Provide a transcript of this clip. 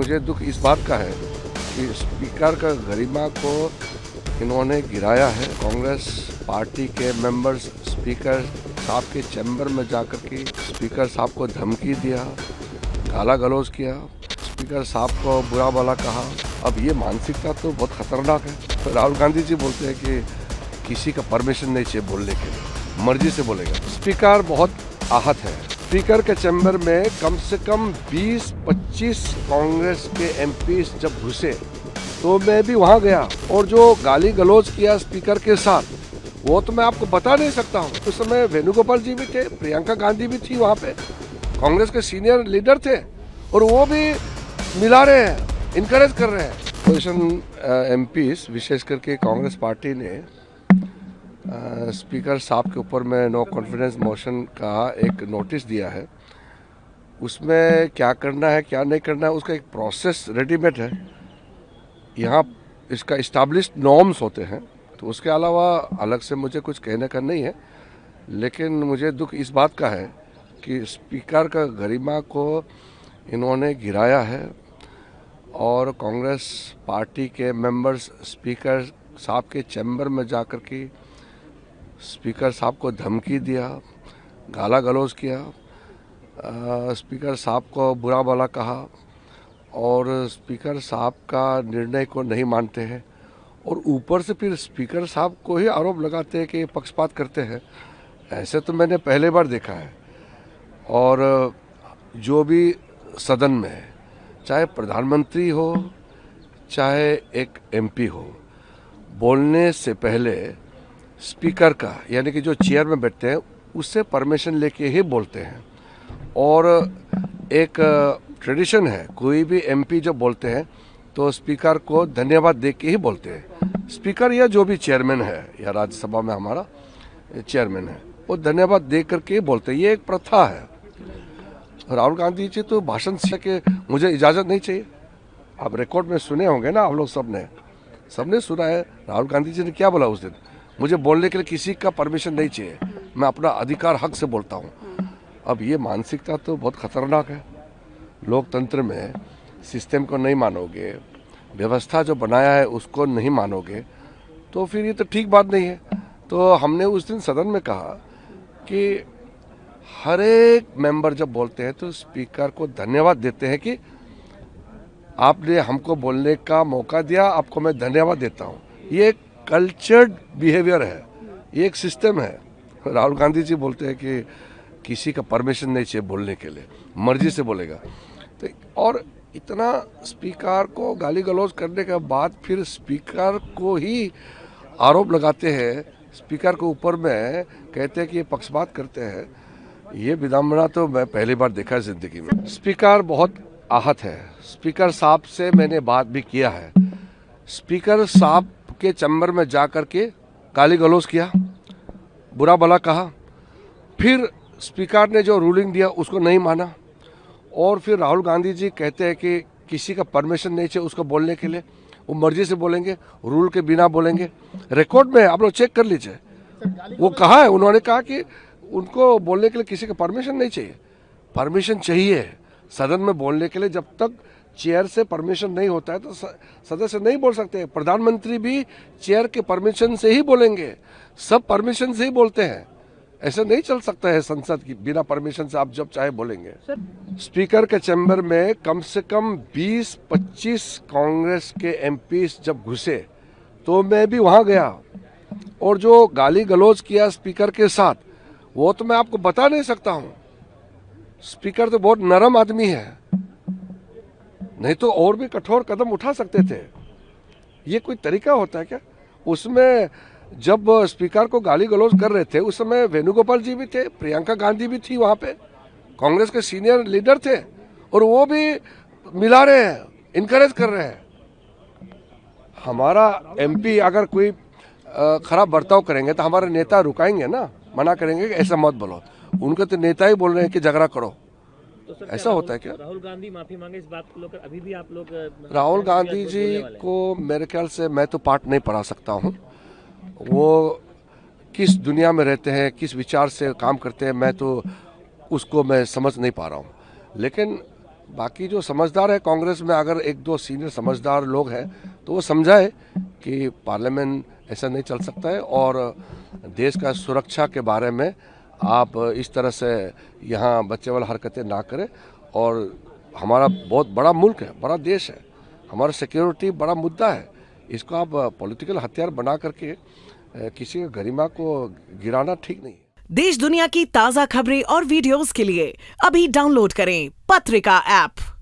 मुझे दुख इस बात का है कि स्पीकर का गरिमा को इन्होंने गिराया है। कांग्रेस पार्टी के मेंबर्स स्पीकर साहब के चैम्बर में जाकर के स्पीकर साहब को धमकी दिया, गाला गलौज किया, स्पीकर साहब को बुरा भला कहा। अब ये मानसिकता तो बहुत खतरनाक है। तो राहुल गांधी जी बोलते हैं कि किसी का परमिशन नहीं चाहिए बोलने के लिए, मर्जी से बोलेगा। स्पीकर बहुत आहत है। स्पीकर के चैम्बर में कम से कम 20-25 कांग्रेस के एमपी जब घुसे तो मैं भी वहां गया, और जो गाली गलौज किया स्पीकर के साथ वो तो मैं आपको बता नहीं सकता हूँ। उस समय वेणुगोपाल जी भी थे, प्रियंका गांधी भी थी वहाँ पे, कांग्रेस के सीनियर लीडर थे, और वो भी मिला रहे हैं, इनकरेज कर रहे हैं। अपोजिशन एमपीज विशेष करके कांग्रेस पार्टी ने स्पीकर साहब के ऊपर में नो कॉन्फिडेंस मोशन का एक नोटिस दिया है। उसमें क्या करना है क्या नहीं करना है उसका एक प्रोसेस रेडीमेड है। यहाँ इसका इस्टेब्लिश्ड नॉर्म्स होते हैं, तो उसके अलावा अलग से मुझे कुछ कहने का नहीं है। लेकिन मुझे दुख इस बात का है कि स्पीकर का गरिमा को इन्होंने गिराया है, और कांग्रेस पार्टी के मेंबर्स स्पीकर साहब के चैम्बर में जाकर के स्पीकर साहब को धमकी दिया, गाला गलौज किया, स्पीकर साहब को बुरा भला कहा, और स्पीकर साहब का निर्णय को नहीं मानते हैं, और ऊपर से फिर स्पीकर साहब को ही आरोप लगाते हैं कि ये पक्षपात करते हैं। ऐसे तो मैंने पहले बार देखा है। और जो भी सदन में है, चाहे प्रधानमंत्री हो चाहे एक एमपी हो, बोलने से पहले स्पीकर का यानी कि जो चेयर में बैठते हैं उससे परमिशन लेके ही बोलते हैं। और एक ट्रेडिशन है, कोई भी एमपी जब बोलते हैं तो स्पीकर को धन्यवाद दे के ही बोलते हैं। स्पीकर या जो भी चेयरमैन है या राज्यसभा में हमारा चेयरमैन है, वो धन्यवाद दे करके ही बोलते हैं। ये एक प्रथा है। राहुल गांधी जी तो भाषण से कि मुझे इजाज़त नहीं चाहिए। आप रिकॉर्ड में सुने होंगे ना, आप लोग सबने सुना है राहुल गांधी जी ने क्या बोला उस दिन, मुझे बोलने के लिए किसी का परमिशन नहीं चाहिए, मैं अपना अधिकार हक से बोलता हूँ। अब ये मानसिकता तो बहुत खतरनाक है। लोकतंत्र में सिस्टम को नहीं मानोगे, व्यवस्था जो बनाया है उसको नहीं मानोगे, तो फिर ये तो ठीक बात नहीं है। तो हमने उस दिन सदन में कहा कि हर एक मेंबर जब बोलते हैं तो स्पीकर को धन्यवाद देते हैं कि आपने हमको बोलने का मौका दिया, आपको मैं धन्यवाद देता हूँ। ये एक कल्चर्ड बिहेवियर है, ये एक सिस्टम है। राहुल गांधी जी बोलते हैं कि किसी का परमिशन नहीं चाहिए बोलने के लिए, मर्जी से बोलेगा। तो और इतना स्पीकर को गाली गलौज करने के बाद फिर स्पीकर को ही आरोप लगाते हैं, स्पीकर के ऊपर में कहते हैं कि ये पक्षपात करते हैं। ये विडंबना तो मैं पहली बार देखा है जिंदगी में। स्पीकर बहुत आहत है। स्पीकर साहब से मैंने बात भी किया है। स्पीकर साहब के चैम्बर में जाकर के गाली गलौज किया, बुरा भला कहा, फिर स्पीकर ने जो रूलिंग दिया उसको नहीं माना, और फिर राहुल गांधी जी कहते हैं कि किसी का परमिशन नहीं चाहिए उसको बोलने के लिए, वो मर्जी से बोलेंगे, रूल के बिना बोलेंगे। रिकॉर्ड में आप लोग चेक कर लीजिए, वो कहा है, उन्होंने कहा कि उनको बोलने के लिए किसी का परमिशन नहीं चाहिए। परमिशन चाहिए सदन में बोलने के लिए। जब तक चेयर से परमिशन नहीं होता है तो सदस्य नहीं बोल सकते। प्रधानमंत्री भी चेयर के परमिशन से ही बोलेंगे, सब परमिशन से ही बोलते हैं। ऐसा नहीं चल सकता है संसद की बिना परमिशन से आप जब चाहे बोलेंगे। स्पीकर के चैम्बर में कम से कम 20-25 कांग्रेस के एमपी जब घुसे तो मैं भी वहां गया, और जो गाली गलौज किया स्पीकर के साथ वो तो मैं आपको बता नहीं सकता हूँ। स्पीकर तो बहुत नरम आदमी है, नहीं तो और भी कठोर कदम उठा सकते थे। ये कोई तरीका होता है क्या? उसमें जब स्पीकर को गाली गलौज कर रहे थे उस समय वेणुगोपाल जी भी थे, प्रियंका गांधी भी थी वहां पे, कांग्रेस के सीनियर लीडर थे, और वो भी मिला रहे हैं, इनकरेज कर रहे हैं। हमारा एमपी अगर कोई खराब बर्ताव करेंगे तो हमारे नेता रुकाएंगे ना, मना करेंगे कि ऐसा मत बोलो। उनके तो नेता ही बोल रहे हैं कि झगड़ा करो। तो सर, ऐसा होता है क्या? राहुल गांधी माफी मांगे इस बात को लेकर अभी भी आप लोग राहुल गांधी जी को मेरे ख्याल से मैं तो पाठ नहीं पढ़ा सकता हूँ। वो किस दुनिया में रहते हैं, किस विचार से काम करते हैं, मैं तो उसको मैं समझ नहीं पा रहा हूँ। लेकिन बाकी जो समझदार है कांग्रेस में, अगर एक दो सीनियर समझदार लोग हैं तो वो समझाए कि पार्लियामेंट ऐसा नहीं चल सकता है और देश का सुरक्षा के बारे में आप इस तरह से यहाँ बच्चे वाला हरकतें ना करें। और हमारा बहुत बड़ा मुल्क है, बड़ा देश है, हमारा सिक्योरिटी बड़ा मुद्दा है, इसको आप पॉलिटिकल हथियार बना करके किसी की गरिमा को गिराना ठीक नहीं है। देश दुनिया की ताज़ा खबरें और वीडियोस के लिए अभी डाउनलोड करें पत्रिका ऐप।